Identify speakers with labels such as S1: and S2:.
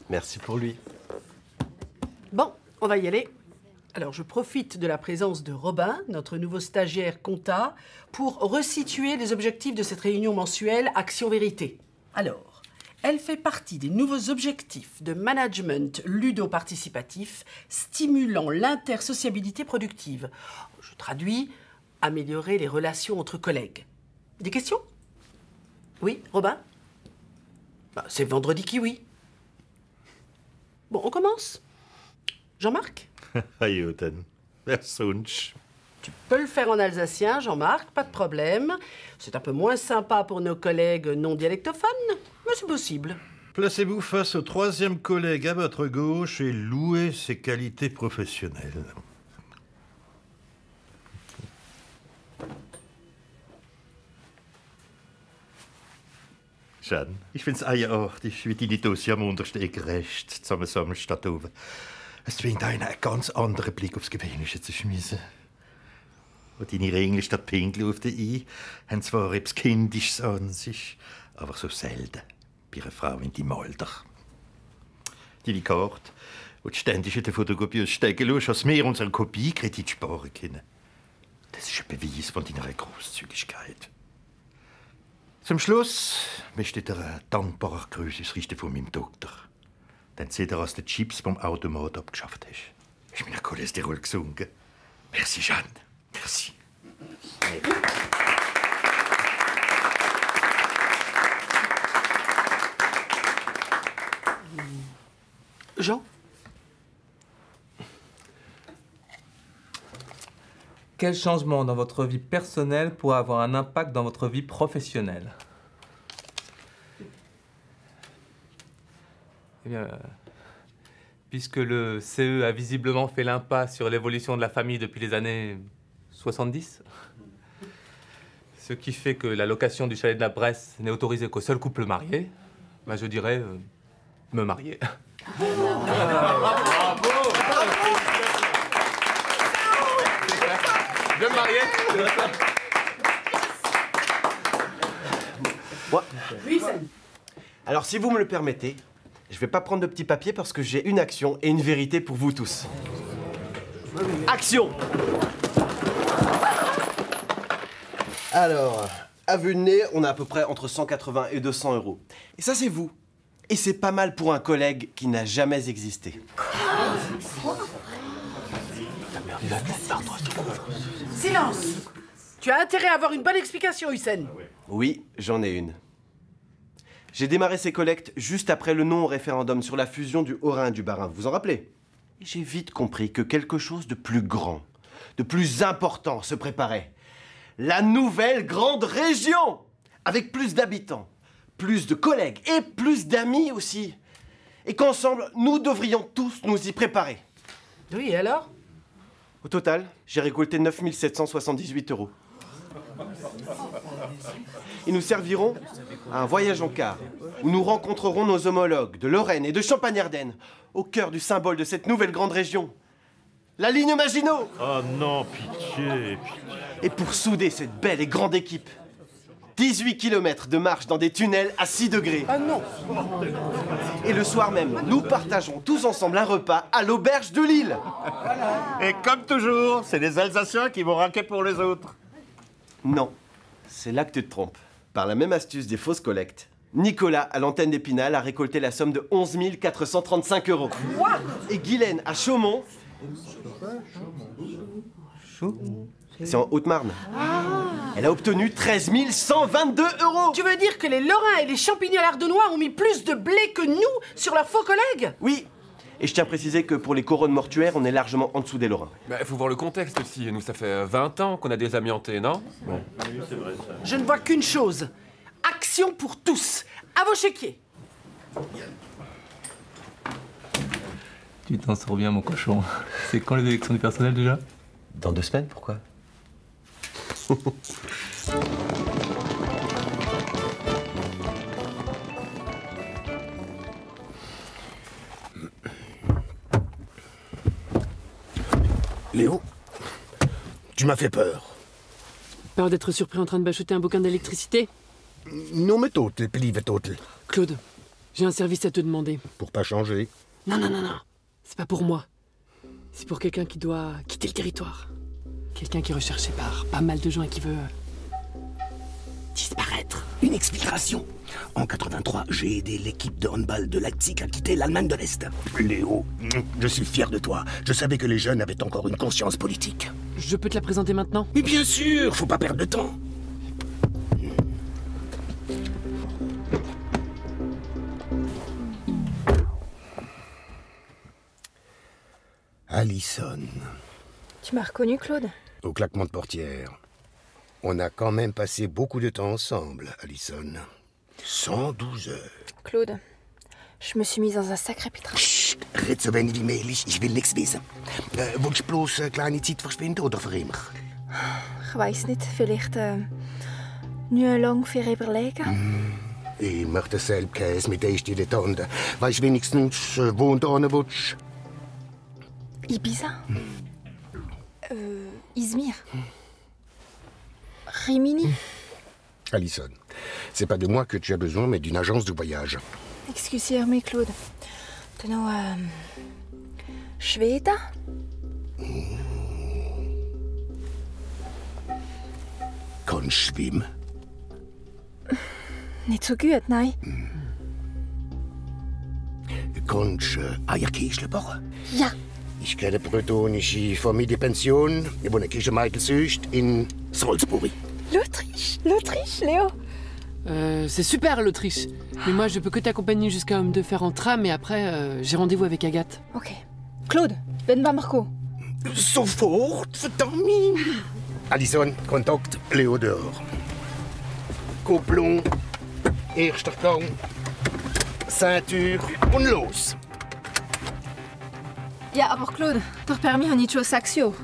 S1: Merci pour lui.
S2: Bon, on va y aller. Alors, je profite de la présence de Robin, notre nouveau stagiaire compta, pour resituer les objectifs de cette réunion mensuelle Action Vérité. Alors, elle fait partie des nouveaux objectifs de management ludo-participatif stimulant l'intersociabilité productive. Je traduis, améliorer les relations entre collègues. Des questions? Oui, Robin? C'est vendredi kiwi. Bon, on commence. Jean-Marc?
S3: Aïoten. Wer sonst?
S2: Tu peux le faire en alsacien, Jean-Marc, pas de problème. C'est un peu moins sympa pour nos collègues non dialectophones, mais c'est possible.
S3: Placez-vous face au troisième collègue à votre gauche et louez ses qualités professionnelles. Jeanne, ich find's eigenartig, wie deine Dossier am untersten Eck rechts zusammensammeln statt oben. Es zwingt einen ganz anderen Blick aufs Gewöhnliche zu schmissen. Und deine Ringe statt Pinkel auf den Ei haben zwar etwas Kindisches an sich, aber so selten bei einer Frau in deinem Alter. Deine Karte, die du ständig in der Fotokopie stecken lässt, als wir unseren Kopiekredit sparen können. Das ist ein Beweis von deiner Großzügigkeit. Zum Schluss möchte ich dir ein dankbarer Grüße richten von meinem Doktor. Dann sieht er, als du die Chips vom Automat abgeschafft hast. Ist mein Cholesterol gesunken. Merci, Jeanne. Merci.
S2: Jean?
S4: Quel changement dans votre vie personnelle pourrait avoir un impact dans votre vie professionnelle? Eh bien, puisque le CE a visiblement fait l'impasse sur l'évolution de la famille depuis les années 70, ce qui fait que la location du chalet de la Bresse n'est autorisée qu'aux seuls couples mariés, ben je dirais me marier. Bravo! Je vais me marier.
S1: Moi.
S2: Oui, Sam.
S1: Alors, si vous me le permettez, je vais pas prendre de petits papiers parce que j'ai une action et une vérité pour vous tous. Action! Alors, à vue de nez, on a à peu près entre 180 et 200 euros. Et ça, c'est vous. Et c'est pas mal pour un collègue qui n'a jamais existé.
S2: Silence! Tu as intérêt à avoir une bonne explication, Hussein.
S1: Oui, j'en ai une. J'ai démarré ces collectes juste après le non au référendum sur la fusion du Haut-Rhin et du Bas-Rhin. Vous vous en rappelez? Et j'ai vite compris que quelque chose de plus grand, de plus important se préparait. La nouvelle grande région! Avec plus d'habitants, plus de collègues et plus d'amis aussi. Et qu'ensemble, nous devrions tous nous y préparer.
S2: Oui, et alors?
S1: Au total, j'ai récolté 9 778 euros. Ils nous serviront à un voyage en car, où nous rencontrerons nos homologues de Lorraine et de Champagne-Ardenne, au cœur du symbole de cette nouvelle grande région, la ligne Maginot.
S3: Oh non, pitié, pitié.
S1: Et pour souder cette belle et grande équipe, 18 km de marche dans des tunnels à 6 degrés.
S2: Ah non!
S1: Et le soir même, nous partagerons tous ensemble un repas à l'auberge de Lille.
S3: Et comme toujours, c'est les Alsaciens qui vont raquer pour les autres.
S1: Non, c'est là que tu te trompes. Par la même astuce des fausses collectes, Nicolas, à l'antenne d'Épinal, a récolté la somme de 11 435 euros.
S2: What?
S1: Et Guylaine, à Chaumont... C'est en Haute-Marne. Elle a obtenu 13 122 euros.
S2: Tu veux dire que les Lorrains et les Champignons-Ardenois ont mis plus de blé que nous sur leurs faux collègues?
S1: Oui. Et je tiens à préciser que pour les couronnes mortuaires, on est largement en dessous des Lorrains.
S5: Bah, faut voir le contexte aussi. Nous, ça fait 20 ans qu'on a désamianté, non?
S2: Je ne vois qu'une chose. Action pour tous. À vos chéquiers.
S4: Tu t'en sors bien, mon cochon. C'est quand les élections du personnel déjà?
S1: Dans 2 semaines, pourquoi?
S6: Léo, tu m'as fait peur.
S7: Peur d'être surpris en train de bachoter un bouquin d'électricité?
S6: Non mais total, plive total.
S7: Claude, j'ai un service à te demander.
S6: Pour pas changer.
S7: Non. C'est pas pour moi. C'est pour quelqu'un qui doit quitter le territoire. Quelqu'un qui est recherché par pas mal de gens et qui veut disparaître.
S6: Une explication. En 83, j'ai aidé l'équipe de handball de Leipzig à quitter l'Allemagne de l'Est. Léo, je suis fier de toi. Je savais que les jeunes avaient encore une conscience politique.
S7: Je peux te la présenter maintenant?
S6: Mais bien sûr, faut pas perdre de temps. Alison.
S8: Tu m'as reconnu, Claude?
S6: Au claquement de portière. On a quand même passé beaucoup de temps ensemble, Alison. 112 heures.
S8: Claude, je me suis mise dans un sacré pétrin.
S6: Chut, red so wenig wie möglich, ich will nichts wissen. Willst du bloß eine kleine Zeit verschwinden oder für immer?
S8: Ich weiß nicht, vielleicht nu lang für überlegen.
S6: Ich möchte selb Käse mit der Dilettante. Weißt du wenigstens, wo du hin willst?
S8: Ibiza? Izmir? Rimini?
S6: Alison, c'est pas de moi que tu as besoin, mais d'une agence de voyage.
S8: Excusez-moi, Claude. Tu know, Schweden?
S6: Kannst schwimmen?
S8: Nicht so gut, nein.
S6: Kannst Eierkäse backen?
S8: Ja.
S6: Ich kenne eine bretonische Familienpension, die wohnt in Michael-Süst in Salisbury.
S8: L'Autriche, Léo.
S7: C'est super l'Autriche. Mais moi je peux que t'accompagner jusqu'à Homme de Fer en tram et après j'ai rendez-vous avec Agathe.
S8: Ok. Claude, ben bei Marco.
S6: Sofort, verdammt! Alison, Kontakt, Léo dehors. Kupplung, erster Gang, Ceinture und los!
S8: Ja, aber Claude, doch permis on nicht Saxio.